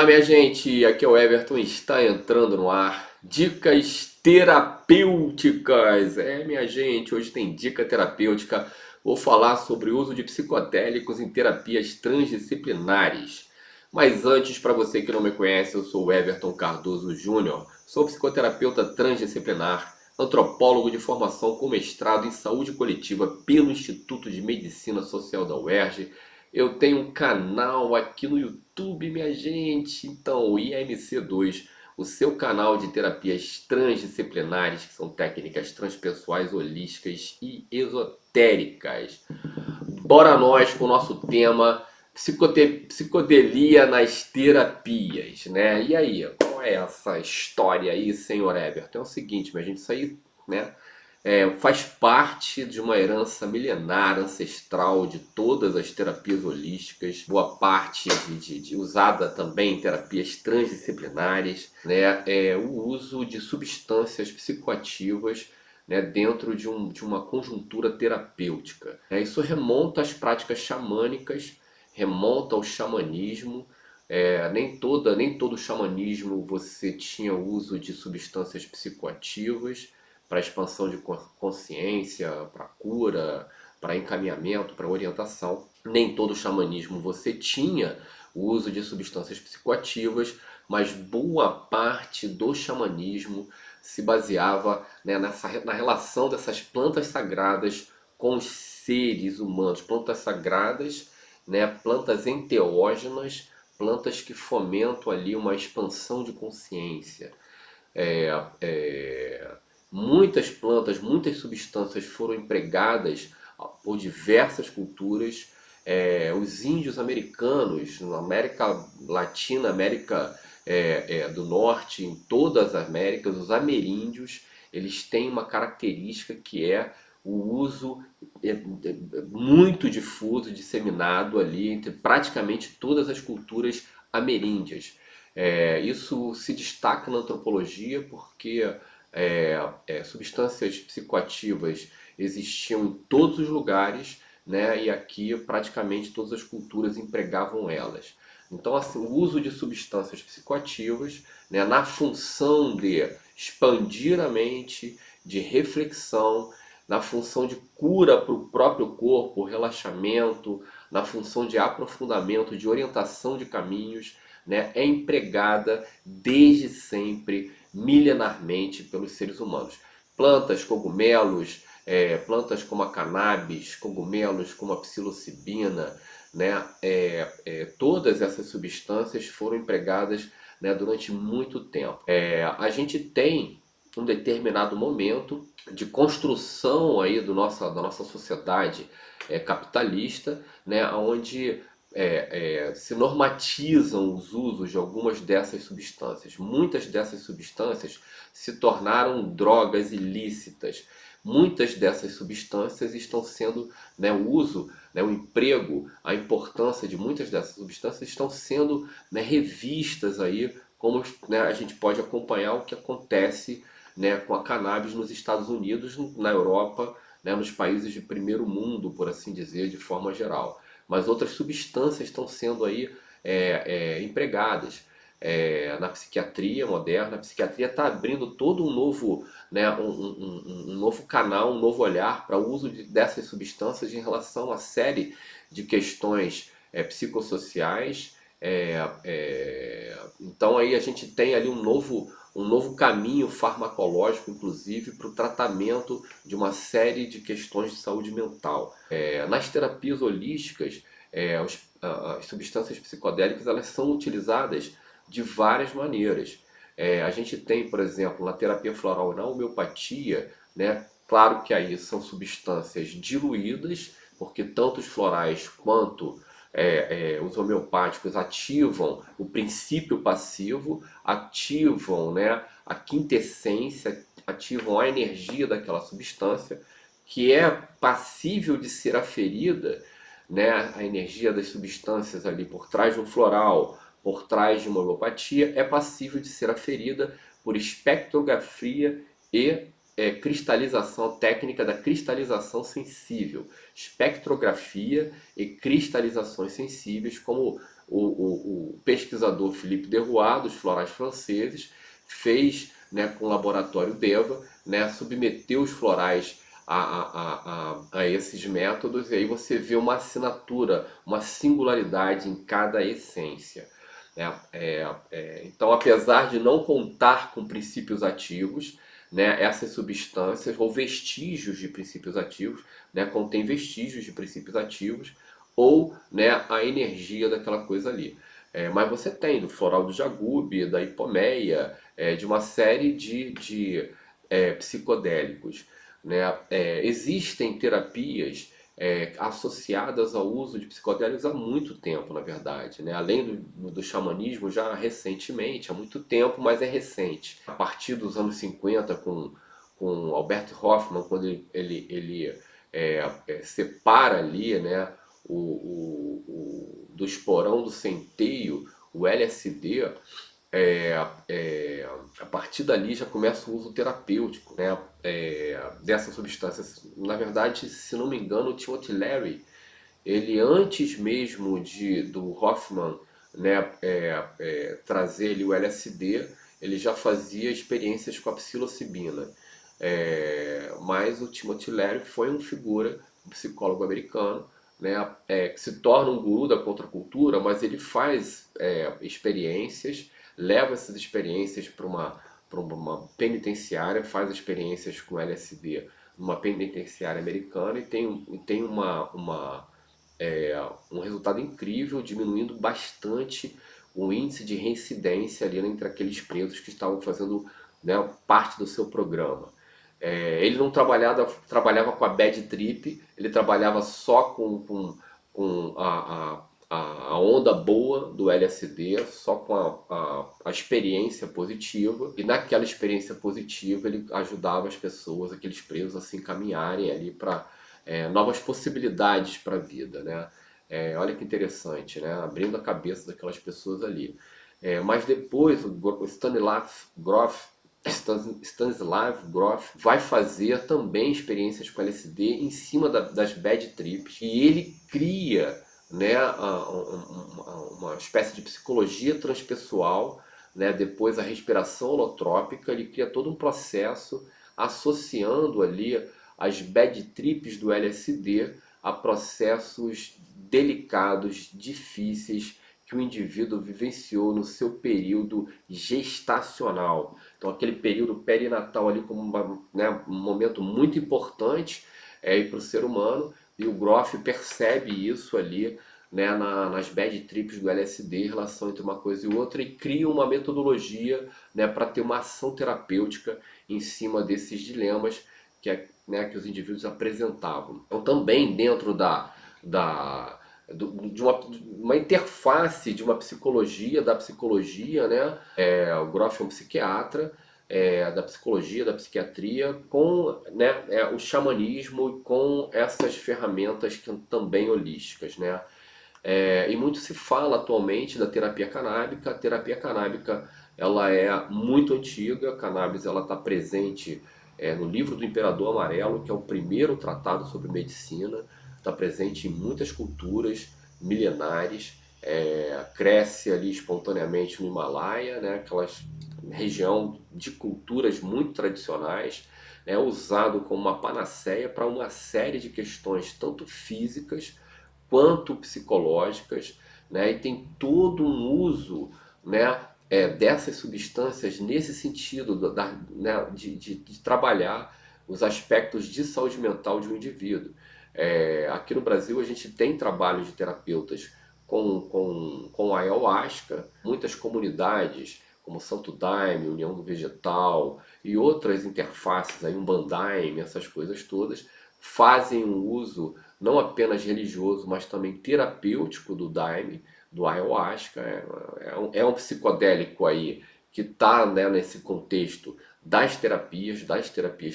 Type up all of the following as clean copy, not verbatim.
Olá, minha gente, aqui é o Everton, está entrando no ar. Dicas terapêuticas. Minha gente, hoje tem dica terapêutica. Vou falar sobre o uso de psicodélicos em terapias transdisciplinares. Mas antes, para você que não me conhece, eu sou o Everton Cardoso Júnior. Sou psicoterapeuta transdisciplinar, antropólogo de formação com mestrado em saúde coletiva pelo Instituto de Medicina Social da UERJ. Eu tenho um canal aqui no YouTube, minha gente. Então, o IMC2, o seu canal de terapias transdisciplinares, que são técnicas transpessoais, holísticas e esotéricas. Bora nós com o nosso tema psicodelia nas terapias, né? E aí, qual é essa história aí, senhor Everton? É o seguinte, minha gente, isso aí, né? Faz parte de uma herança milenar, ancestral de todas as terapias holísticas, boa parte usada também em terapias transdisciplinares, né? O uso de substâncias psicoativas, né, dentro de uma conjuntura terapêutica. Isso remonta às práticas xamânicas, remonta ao xamanismo. Nem todo xamanismo você tinha uso de substâncias psicoativas para expansão de consciência, para cura, para encaminhamento, para orientação. Nem todo xamanismo você tinha o uso de substâncias psicoativas, mas boa parte do xamanismo se baseava, né, na relação dessas plantas sagradas com os seres humanos. Plantas sagradas, né, plantas enteógenas, plantas que fomentam ali uma expansão de consciência. É, é, Muitas plantas, muitas substâncias foram empregadas por diversas culturas. Os índios americanos, na América Latina, América do Norte, em todas as Américas, os ameríndios, eles têm uma característica que é o uso muito difuso, disseminado ali entre praticamente todas as culturas ameríndias. Isso se destaca na antropologia porque substâncias psicoativas existiam em todos os lugares, né? E aqui praticamente todas as culturas empregavam elas. Então, assim, o uso de substâncias psicoativas, né, na função de expandir a mente, de reflexão, na função de cura para o próprio corpo, relaxamento, na função de aprofundamento, de orientação de caminhos, né, é empregada desde sempre, milenarmente, pelos seres humanos. Plantas, cogumelos, plantas como a cannabis, cogumelos como a psilocibina, né, todas essas substâncias foram empregadas, né, durante muito tempo. A gente tem um determinado momento de construção aí da nossa sociedade capitalista, né, onde se normatizam os usos de algumas dessas substâncias. Muitas dessas substâncias se tornaram drogas ilícitas. Muitas dessas substâncias estão sendo, né, o uso, né, o emprego, a importância de muitas dessas substâncias estão sendo, né, revistas aí, como, né, a gente pode acompanhar o que acontece, né, com a cannabis nos Estados Unidos, na Europa, né, nos países de primeiro mundo, por assim dizer, de forma geral. Mas outras substâncias estão sendo aí empregadas na psiquiatria moderna. A psiquiatria está abrindo todo um novo, né, um novo canal, um novo olhar para o uso dessas substâncias em relação a série de questões psicossociais. Então aí a gente tem ali um novo caminho farmacológico, inclusive, para o tratamento de uma série de questões de saúde mental. Nas terapias holísticas, as substâncias psicodélicas elas são utilizadas de várias maneiras. A gente tem, por exemplo, na terapia floral, na homeopatia, né? Claro que aí são substâncias diluídas, porque tanto os florais quanto os homeopáticos ativam o princípio passivo, ativam, né, a quintessência, ativam a energia daquela substância, que é passível de ser aferida, né, a energia das substâncias ali por trás de um floral, por trás de uma homeopatia, é passível de ser aferida por espectrografia e cristalização, técnica da cristalização sensível, espectrografia e cristalizações sensíveis, como o pesquisador Philippe Deroy, dos florais franceses, fez, né, com o laboratório Deva, né, submeteu os florais a esses métodos, e aí você vê uma assinatura, uma singularidade em cada essência. Né? Então, apesar de não contar com princípios ativos, né, essas substâncias, ou vestígios de princípios ativos, né, contém vestígios de princípios ativos, ou, né, a energia daquela coisa ali. Mas você tem do floral do jagube, da hipomeia, de uma série de psicodélicos. Né? Existem terapias associadas ao uso de psicodélicos há muito tempo, na verdade. Né? Além do xamanismo, já recentemente, há muito tempo, mas é recente. A partir dos anos 50, com Albert Hofmann, quando ele separa ali, né, do esporão do centeio, o LSD, a partir dali já começa o uso terapêutico, né, dessas substâncias. Na verdade, se não me engano, o Timothy Leary, ele antes mesmo do Hoffman, né, trazer ele o LSD, ele já fazia experiências com a psilocibina. Mas o Timothy Leary foi uma figura, um psicólogo americano, né, que se torna um guru da contracultura, mas ele faz experiências, leva essas experiências para uma penitenciária, faz experiências com LSD numa penitenciária americana e tem um resultado incrível, diminuindo bastante o índice de reincidência ali entre aqueles presos que estavam fazendo, né, parte do seu programa. Ele não trabalhava com a bad trip, ele trabalhava só com a onda boa do LSD, só com a experiência positiva, e naquela experiência positiva ele ajudava as pessoas, aqueles presos, a se encaminharem ali para novas possibilidades para a vida, né? Olha que interessante, né? Abrindo a cabeça daquelas pessoas ali. Mas depois o Stanislav Grof vai fazer também experiências com LSD em cima das bad trips, e ele cria, né, uma espécie de psicologia transpessoal, né, depois a respiração holotrópica. Ele cria todo um processo associando ali as bad trips do LSD a processos delicados, difíceis, que o indivíduo vivenciou no seu período gestacional. Então, aquele período perinatal ali como né, um momento muito importante para o ser humano, e o Groff percebe isso ali, né, nas bad trips do LSD, em relação entre uma coisa e outra, e cria uma metodologia, né, para ter uma ação terapêutica em cima desses dilemas que os indivíduos apresentavam. Então, também dentro de uma interface de uma psicologia, da psicologia, né? O Groff é um psiquiatra, da psicologia, da psiquiatria, com, né, o xamanismo e com essas ferramentas que também holísticas, né? E muito se fala atualmente da terapia canábica. A terapia canábica, ela é muito antiga. A cannabis, ela está presente no livro do Imperador Amarelo, que é o primeiro tratado sobre medicina. Está presente em muitas culturas milenares. Cresce ali espontaneamente no Himalaia, né? Aquelas região de culturas muito tradicionais, né? Usado como uma panaceia para uma série de questões, tanto físicas quanto psicológicas, né? E tem todo um uso, né, dessas substâncias nesse sentido né, de trabalhar os aspectos de saúde mental de um indivíduo. Aqui no Brasil a gente tem trabalhos de terapeutas com ayahuasca, muitas comunidades como Santo Daime, União do Vegetal e outras interfaces, aí, Umbandaime, essas coisas todas, fazem um uso não apenas religioso, mas também terapêutico do Daime, do ayahuasca. É um psicodélico aí que está, né, nesse contexto das terapias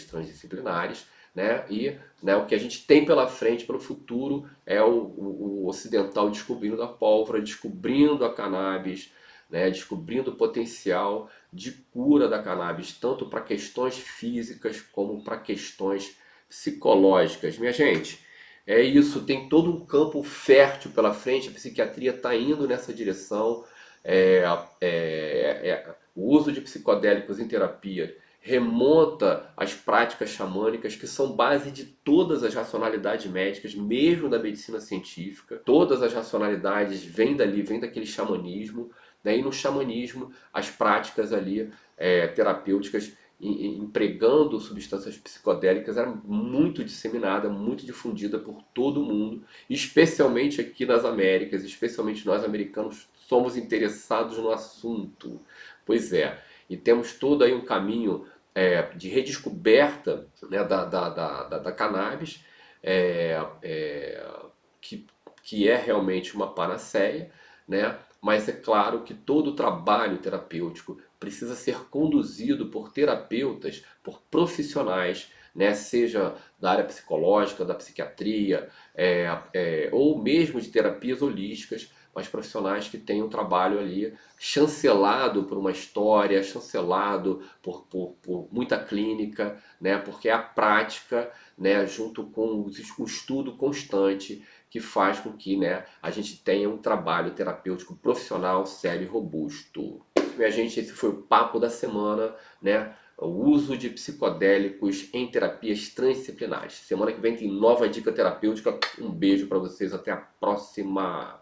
transdisciplinares, né? E, né, o que a gente tem pela frente, pelo futuro, é o ocidental descobrindo a pólvora, descobrindo a cannabis, né, descobrindo o potencial de cura da cannabis, tanto para questões físicas como para questões psicológicas. Minha gente, É isso, tem todo um campo fértil pela frente, a psiquiatria está indo nessa direção. É, o uso de psicodélicos em terapia remonta às práticas xamânicas, que são base de todas as racionalidades médicas, mesmo da medicina científica. Todas as racionalidades vêm dali, vêm daquele xamanismo, né? E no xamanismo, as práticas ali terapêuticas empregando substâncias psicodélicas era muito disseminada, muito difundida por todo o mundo, especialmente aqui nas Américas, especialmente nós americanos somos interessados no assunto. Pois é, e temos todo aí um caminho de redescoberta, né, da cannabis, é, é, que, que é realmente uma panaceia, né? Mas é claro que todo o trabalho terapêutico precisa ser conduzido por terapeutas, por profissionais, né? Seja da área psicológica, da psiquiatria, ou mesmo de terapias holísticas, mas profissionais que têm um trabalho ali chancelado por uma história, chancelado por muita clínica, né? Porque é a prática, né? Junto com o estudo constante que faz com que, né, a gente tenha um trabalho terapêutico profissional, sério e robusto. Minha gente, esse foi o papo da semana, né? O uso de psicodélicos em terapias transdisciplinares. Semana que vem tem nova dica terapêutica. Um beijo para vocês, até a próxima.